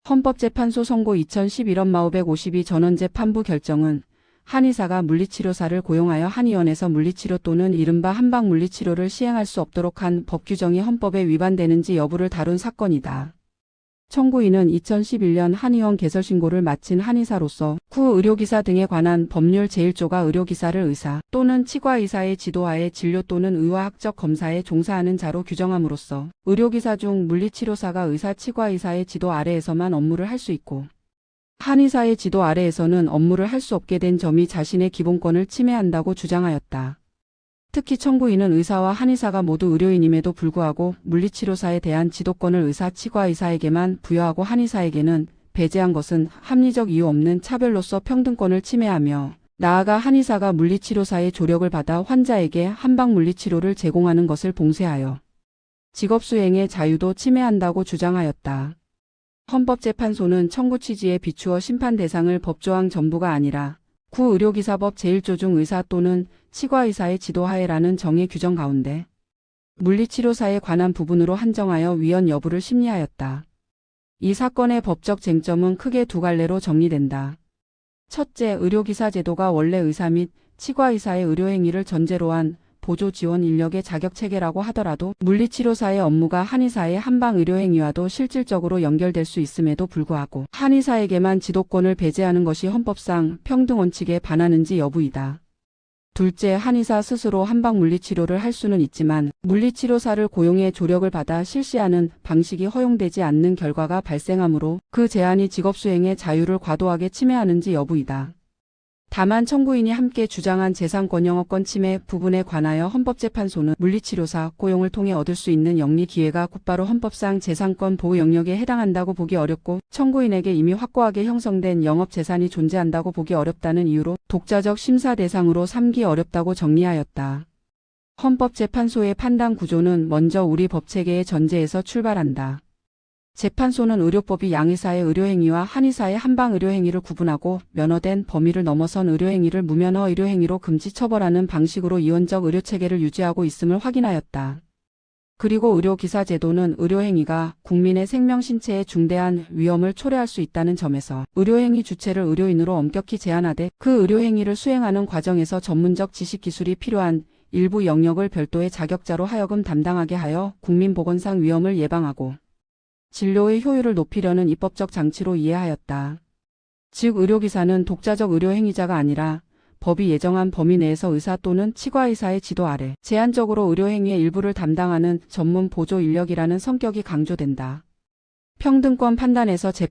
헌법재판소 선고 2011년 마 552 전원재판부 결정은 한의사가 물리치료사를 고용하여 한의원에서 물리치료 또는 이른바 한방물리치료를 시행할 수 없도록 한 법 규정이 헌법에 위반되는지 여부를 다룬 사건이다. 청구인은 2011년 한의원 개설 신고를 마친 한의사로서 구 의료기사 등에 관한 법률 제1조가 의료기사를 의사 또는 치과의사의 지도하에 진료 또는 의화학적 검사에 종사하는 자로 규정함으로써 의료기사 중 물리치료사가 의사 치과의사의 지도 아래에서만 업무를 할 수 있고 한의사의 지도 아래에서는 업무를 할 수 없게 된 점이 자신의 기본권을 침해한다고 주장하였다. 특히 청구인은 의사와 한의사가 모두 의료인임에도 불구하고 물리치료사에 대한 지도권을 의사 치과의사에게만 부여하고 한의사에게는 배제한 것은 합리적 이유 없는 차별로서 평등권을 침해하며 나아가 한의사가 물리치료사의 조력을 받아 환자에게 한방물리치료를 제공하는 것을 봉쇄하여 직업수행의 자유도 침해한다고 주장하였다. 헌법재판소는 청구 취지에 비추어 심판 대상을 법조항 전부가 아니라 구 의료기사법 제1조 중 의사 또는 치과의사의 지도하에라는 정의 규정 가운데 물리치료사에 관한 부분으로 한정하여 위헌 여부를 심리하였다. 이 사건의 법적 쟁점은 크게 두 갈래로 정리된다. 첫째, 의료기사 제도가 원래 의사 및 치과의사의 의료행위를 전제로 한 보조 지원 인력의 자격체계라고 하더라도 물리치료사의 업무가 한의사의 한방 의료행위와도 실질적으로 연결될 수 있음에도 불구하고 한의사에게만 지도권을 배제하는 것이 헌법상 평등원칙에 반하는지 여부이다. 둘째, 한의사 스스로 한방 물리치료를 할 수는 있지만 물리치료사를 고용해 조력을 받아 실시하는 방식이 허용되지 않는 결과가 발생하므로 그 제한이 직업수행의 자유를 과도하게 침해하는지 여부이다. 다만 청구인이 함께 주장한 재산권 영업권 침해 부분에 관하여 헌법재판소는 물리치료사 고용을 통해 얻을 수 있는 영리 기회가 곧바로 헌법상 재산권 보호 영역에 해당한다고 보기 어렵고 청구인에게 이미 확고하게 형성된 영업재산이 존재한다고 보기 어렵다는 이유로 독자적 심사 대상으로 삼기 어렵다고 정리하였다. 헌법재판소의 판단 구조는 먼저 우리 법체계의 전제에서 출발한다. 재판소는 의료법이 양의사의 의료행위와 한의사의 한방의료행위를 구분하고 면허된 범위를 넘어선 의료행위를 무면허 의료행위로 금지 처벌하는 방식으로 이원적 의료체계를 유지하고 있음을 확인하였다. 그리고 의료기사 제도는 의료행위가 국민의 생명 신체에 중대한 위험을 초래할 수 있다는 점에서 의료행위 주체를 의료인으로 엄격히 제한하되 그 의료행위를 수행하는 과정에서 전문적 지식기술이 필요한 일부 영역을 별도의 자격자로 하여금 담당하게 하여 국민보건상 위험을 예방하고 진료의 효율을 높이려는 입법적 장치로 이해하였다. 즉 의료기사는 독자적 의료행위자가 아니라 법이 예정한 범위 내에서 의사 또는 치과의사의 지도 아래 제한적으로 의료행위의 일부를 담당하는 전문 보조 인력이라는 성격이 강조된다. 평등권 판단에서